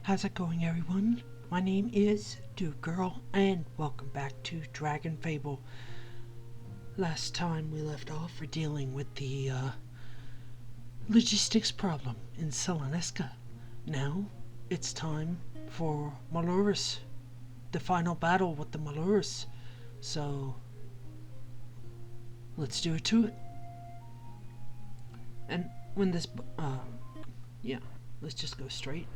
How's it going, everyone? My name is Dieugirl, and welcome back to Dragonfable. Last time we left off, we're dealing with the logistics problem in Saloneska. Now, it's time for Maelourus, the final battle with the Maelourus. So, let's do it to it. And when this, let's just go straight.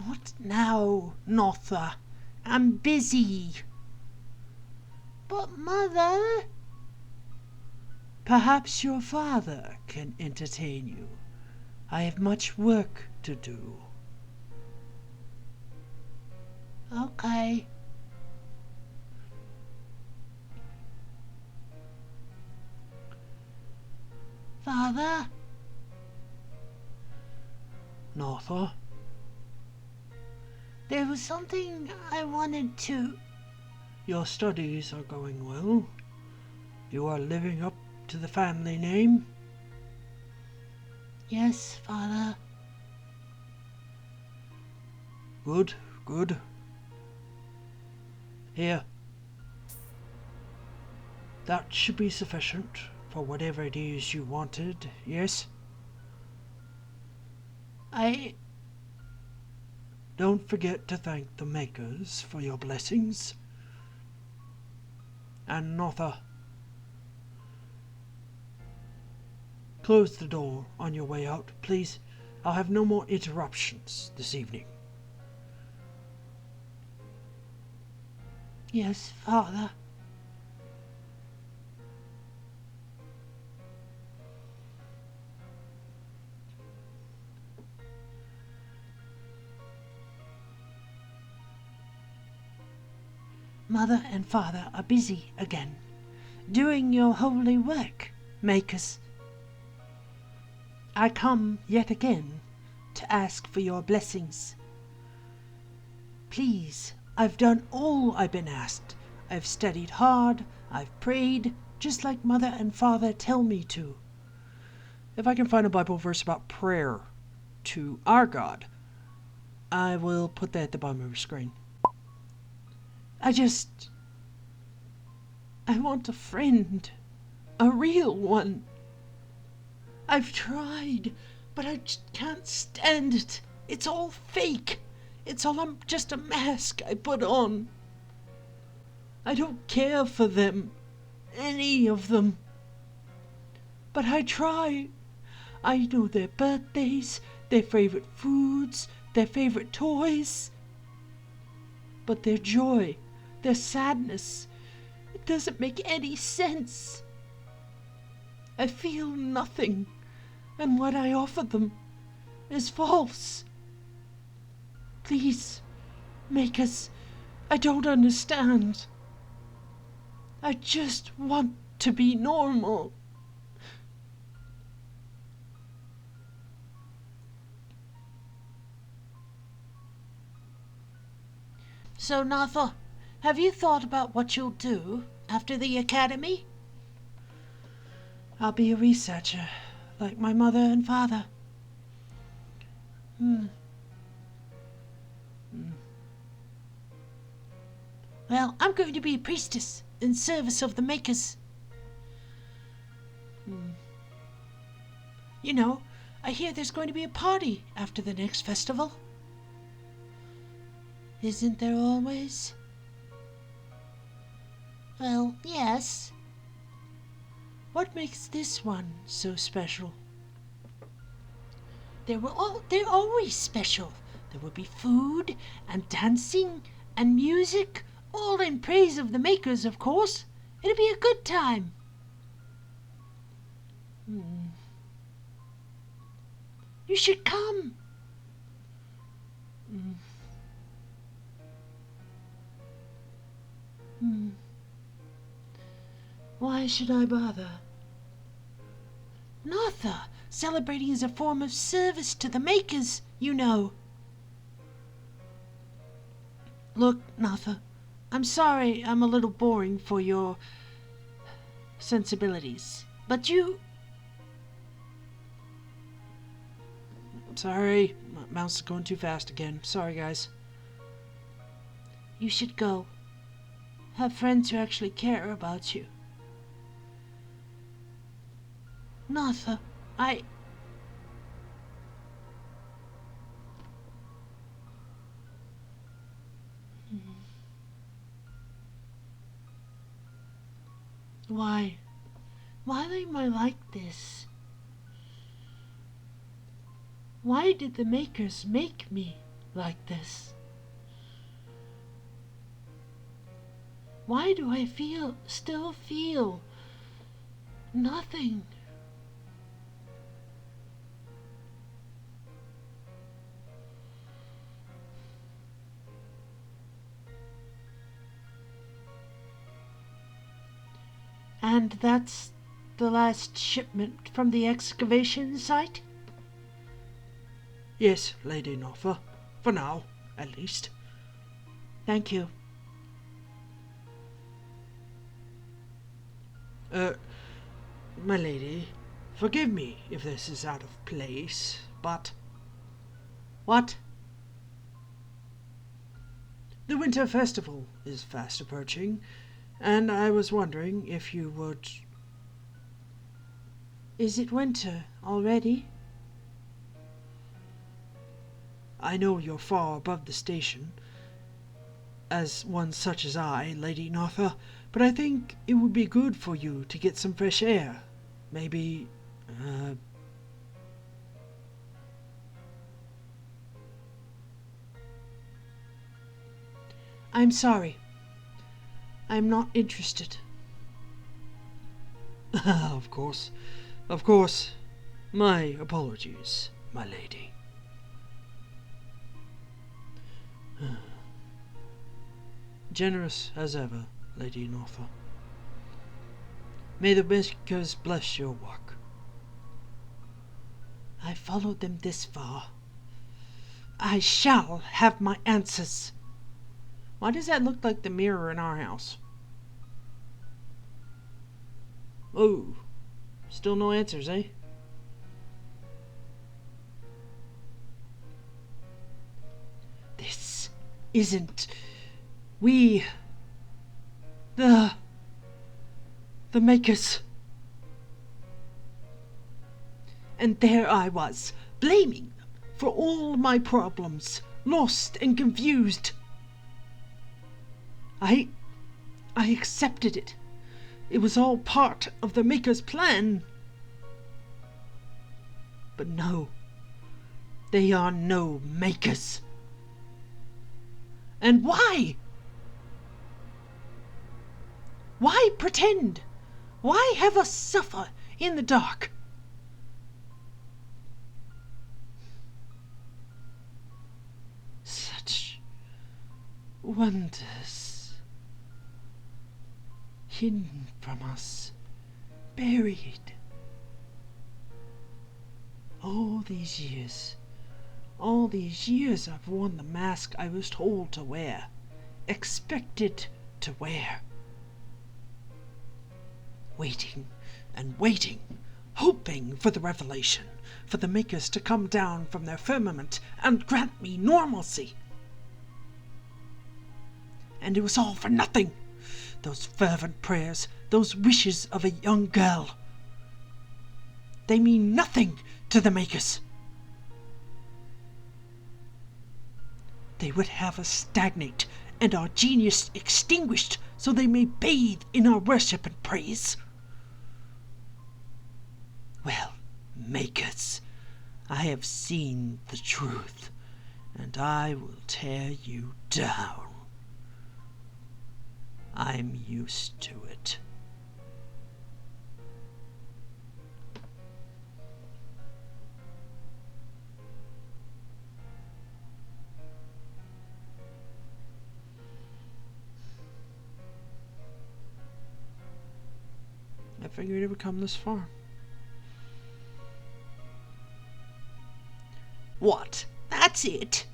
Not now, Notha. I'm busy. But, Mother... Perhaps your father can entertain you. I have much work to do. Okay. Father? Notha? There was something I wanted to... Your studies are going well. You are living up to the family name. Yes, Father. Good, good. Here. That should be sufficient for whatever it is you wanted, yes? Don't forget to thank the makers for your blessings. And Notha, close the door on your way out, please. I'll have no more interruptions this evening. Yes, Father. Mother and Father are busy again, doing your holy work, makers. I come yet again to ask for your blessings. Please, I've done all I've been asked. I've studied hard, I've prayed, just like Mother and Father tell me to. If I can find a Bible verse about prayer to our God, I will put that at the bottom of your screen. I want a friend. A real one. I've tried, but I just can't stand it. It's all fake. It's all just a mask I put on. I don't care for them. Any of them. But I try. I know their birthdays, their favorite foods, their favorite toys. But their joy, their sadness, it doesn't make any sense. I feel nothing, and what I offer them is false. Please, makers, I don't understand. I just want to be normal. So, Notha, have you thought about what you'll do after the academy? I'll be a researcher, like my mother and father. Well, I'm going to be a priestess in service of the makers. You know, I hear there's going to be a party after the next festival. Isn't there always? Well, yes. What makes this one so special? They're always special. There will be food and dancing and music, all in praise of the makers, of course. It'll be a good time. You should come. Why should I bother? Notha, celebrating is a form of service to the makers, you know. Look, Notha, I'm sorry I'm a little boring for your sensibilities. But you... Sorry, my mouse is going too fast again. Sorry, guys. You should go. Have friends who actually care about you. Notha, Why am I like this? Why did the makers make me like this? Why do I still feel nothing? And that's the last shipment from the excavation site? Yes, Lady Notha. For now, at least. Thank you. My lady, forgive me if this is out of place, but... What? The winter festival is fast approaching, and I was wondering if you would... Is it winter already? I know you're far above the station, as one such as I, Lady Notha, but I think it would be good for you to get some fresh air. Maybe, I'm sorry. I'm not interested. Of course. My apologies, my lady. Generous as ever, Lady Notha. May the makers bless your work. I followed them this far. I shall have my answers. Why does that look like the mirror in our house? Oh, still no answers, eh? This isn't... We... The makers. And there I was, blaming them for all my problems, lost and confused. I accepted it. It was all part of the maker's plan. But no, they are no makers. And why? Why pretend? Why have us suffer in the dark? Such wonders hidden from us, buried. All these years I've worn the mask I was told to wear, expected to wear. Waiting and waiting, hoping for the revelation, for the makers to come down from their firmament and grant me normalcy. And it was all for nothing. Those fervent prayers, those wishes of a young girl. They mean nothing to the makers. They would have us stagnate and our genius extinguished so they may bathe in our worship and praise. Well, makers, I have seen the truth, and I will tear you down. I'm used to it. I figured it would come this far. What? That's it?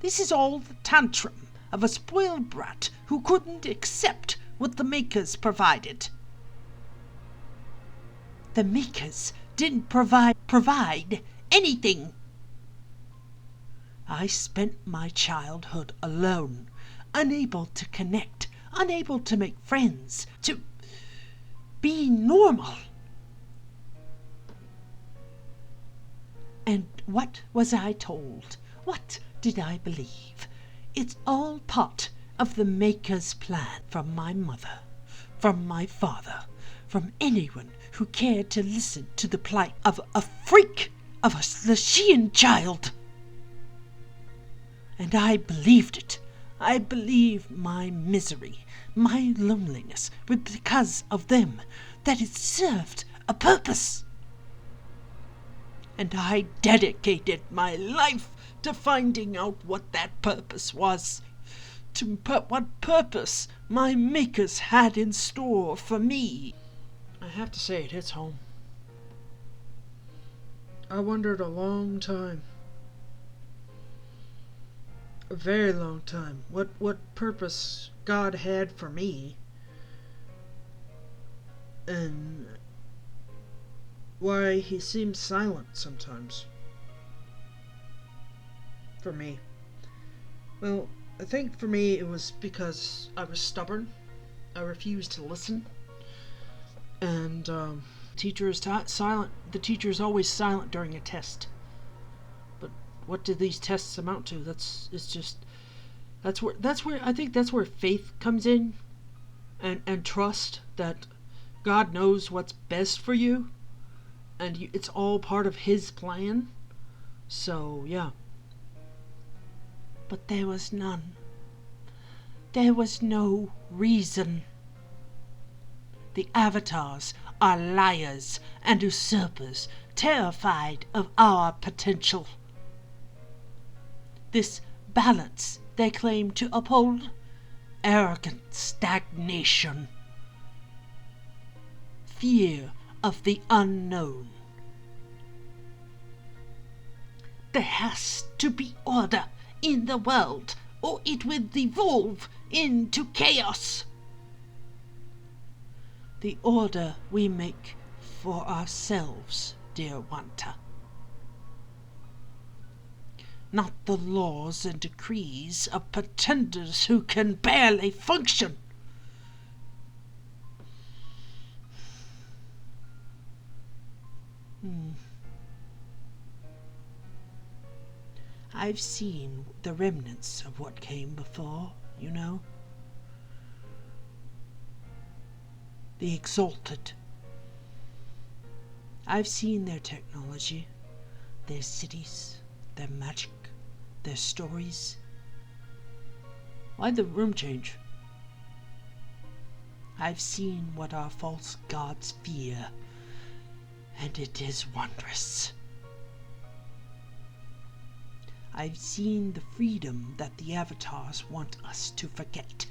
This is all the tantrum of a spoiled brat who couldn't accept what the makers provided. The makers didn't provide anything. I spent my childhood alone, unable to connect, unable to make friends, to be normal. And what was I told? What did I believe? It's all part of the Maker's plan, from my mother, from my father, from anyone who cared to listen to the plight of a freak, of a Lashian child. And I believed it. I believed my misery, my loneliness, was because of them, that it served a purpose. And I dedicated my life to finding out what that purpose was, to what purpose my makers had in store for me. I have to say, it hits home. I wondered a long time, a very long time, what purpose God had for me, and why he seems silent sometimes. For me. Well, I think for me it was because I was stubborn. I refused to listen. And teacher is silent. The teacher is always silent during a test. But what do these tests amount to? That's where I think that's where faith comes in, and trust that God knows what's best for you, and it's all part of His plan. So yeah. But there was none. There was no reason. The avatars are liars and usurpers, terrified of our potential. This balance they claim to uphold, arrogant stagnation, fear of the unknown. There has to be order in the world, or it will devolve into chaos. The order we make for ourselves, dear Wanta. Not the laws and decrees of pretenders who can barely function. I've seen the remnants of what came before, you know. The exalted. I've seen their technology, their cities, their magic, their stories. Why'd the room change? I've seen what our false gods fear, and it is wondrous. I've seen the freedom that the avatars want us to forget.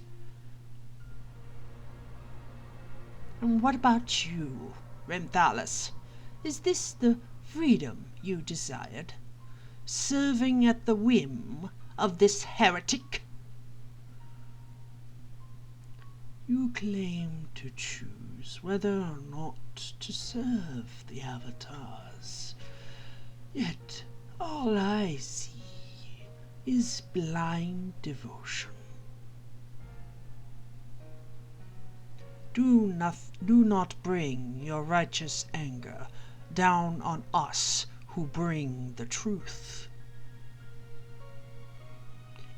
And what about you, Renthalis? Is this the freedom you desired? Serving at the whim of this heretic? You claim to choose whether or not to serve the avatars. Yet all I see is blind devotion. Do not bring your righteous anger down on us who bring the truth.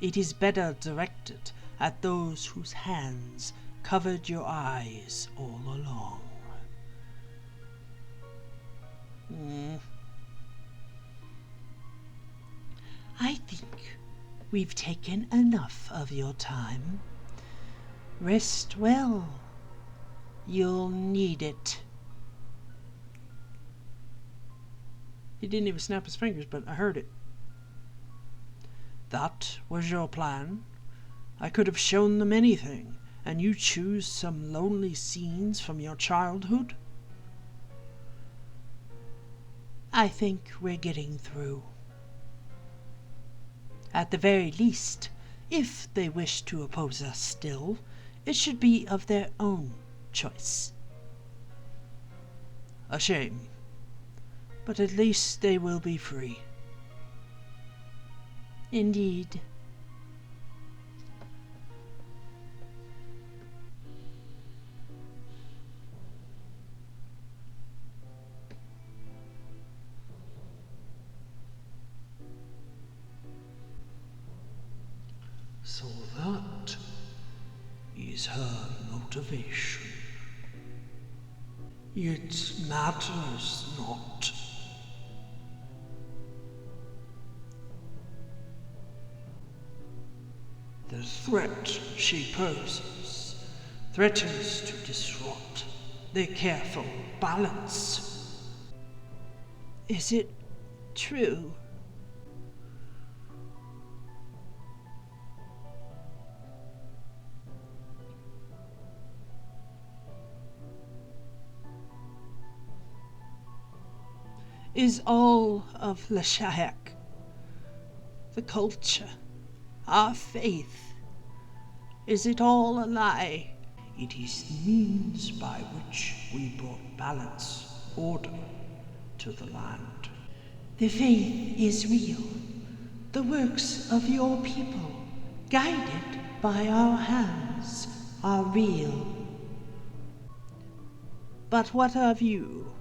It is better directed at those whose hands covered your eyes all along. I think we've taken enough of your time. Rest well. You'll need it. He didn't even snap his fingers, but I heard it. That was your plan? I could have shown them anything, and you choose some lonely scenes from your childhood? I think we're getting through. At the very least, if they wish to oppose us still, it should be of their own choice. A shame. But at least they will be free. Indeed. So that is her motivation. It matters not. The threat she poses threatens to disrupt the careful balance. Is it true? Is all of Lashak, the culture, our faith, is it all a lie? It is the means by which we brought balance, order to the land. The faith is real. The works of your people, guided by our hands, are real. But what of you?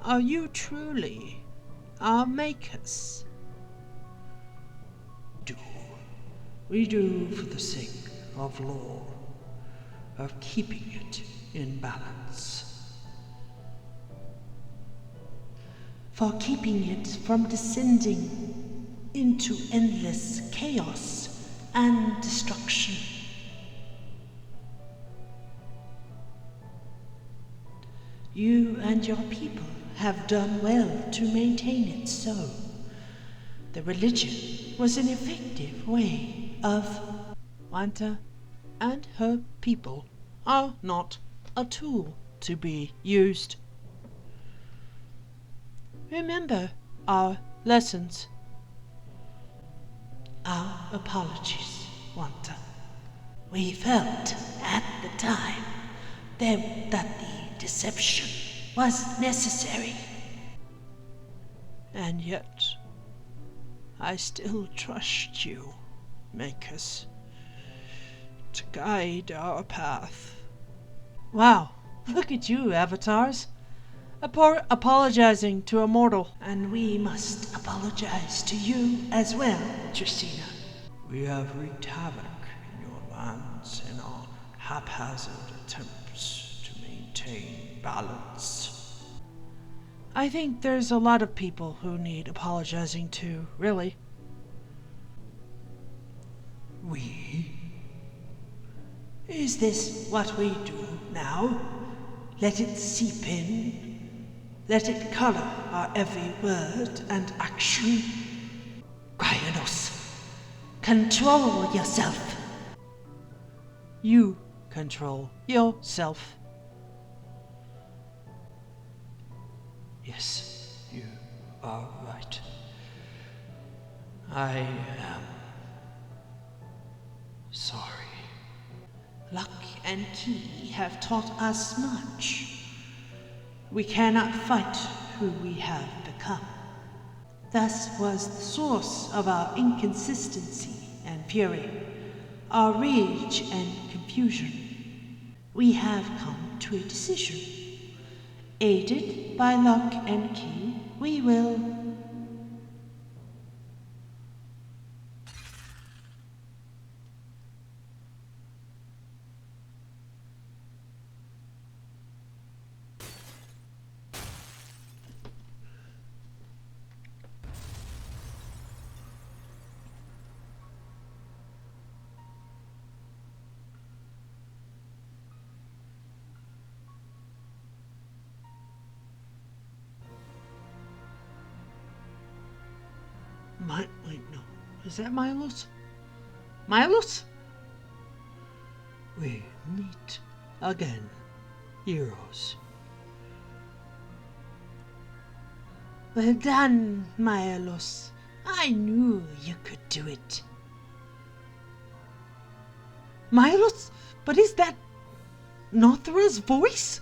Are you truly our makers? We do for the sake of law, of keeping it in balance. For keeping it from descending into endless chaos and destruction. You and your people have done well to maintain it so. The religion was an effective way of... Wanta and her people are not a tool to be used. Remember our lessons. Our apologies, Wanta. We felt at the time that the deception was necessary. And yet, I still trust you, Makers, to guide our path. Wow, look at you, avatars. Apologizing to a mortal. And we must apologize to you as well, Tristina. We have wreaked havoc in your lands in our haphazard attempts to maintain balance. I think there's a lot of people who need apologizing to, really. We? Is this what we do now? Let it seep in? Let it color our every word and action? Kryanos, control yourself. You control yourself. Yes, you are right. I am sorry. Luck and Key have taught us much. We cannot fight who we have become. Thus was the source of our inconsistency and fury, our rage and confusion. We have come to a decision. Aided by Luck and Key, we will... Wait, no. Is that Maelourus? Maelourus? We meet again, heroes. Well done, Maelourus. I knew you could do it. Maelourus? But is that Nothra's voice?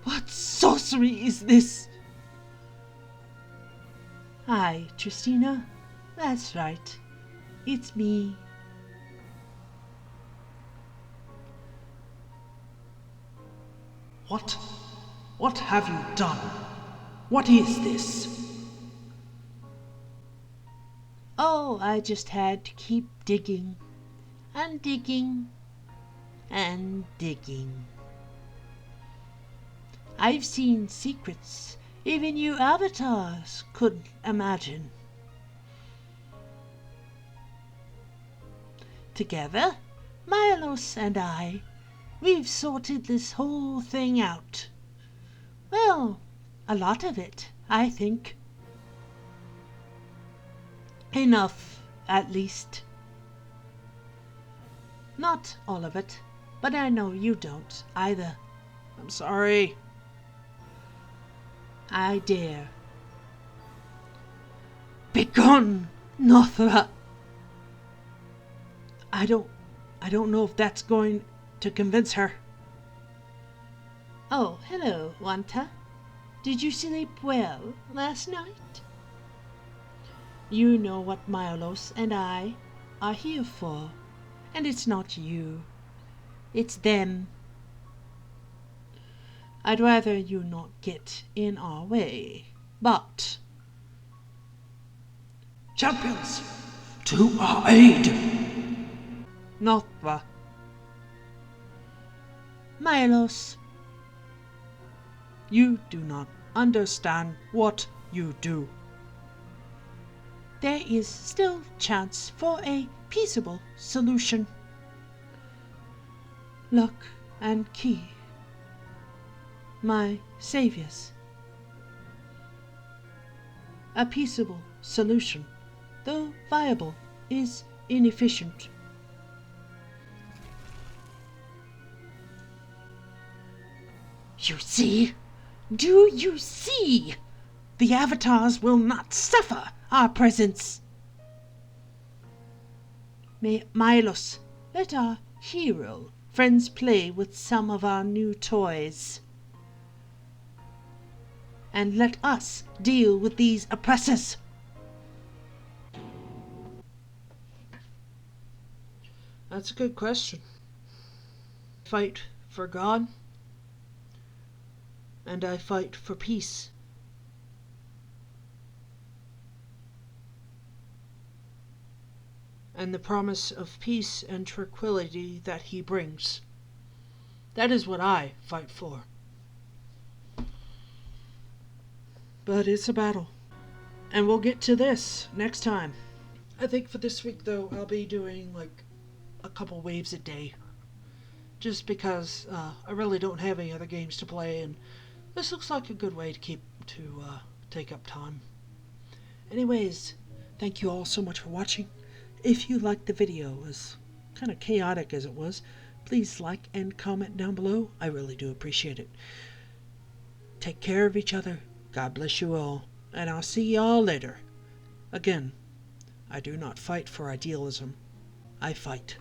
What sorcery is this? Hi, Tristina. That's right. It's me. What have you done? What is this? Oh, I just had to keep digging and digging and digging. I've seen secrets even you avatars couldn't imagine. Together, Maelourus and I, we've sorted this whole thing out. Well, a lot of it, I think. Enough, at least. Not all of it, but I know you don't either. I'm sorry. I dare. Begone, Nothra! I don't know if that's going to convince her. Oh, hello, Wanta. Did you sleep well last night? You know what Maelourus and I are here for, and it's not you. It's them. I'd rather you not get in our way, but... Champions, to our aid! Nothra. Maelourus. You do not understand what you do. There is still chance for a peaceable solution. Lock and key. My saviors. A peaceable solution, though viable, is inefficient. You see? Do you see? The avatars will not suffer our presence. Maelourus, let our hero friends play with some of our new toys. And let us deal with these oppressors. That's a good question. Fight for God, and I fight for peace. And the promise of peace and tranquility that he brings. That is what I fight for. But it's a battle. And we'll get to this next time. I think for this week, though, I'll be doing like a couple waves a day. Just because I really don't have any other games to play, and this looks like a good way to take up time. Anyways, thank you all so much for watching. If you liked the video, as kind of chaotic as it was, please like and comment down below. I really do appreciate it. Take care of each other. God bless you all. And I'll see y'all later. Again, I do not fight for idealism. I fight.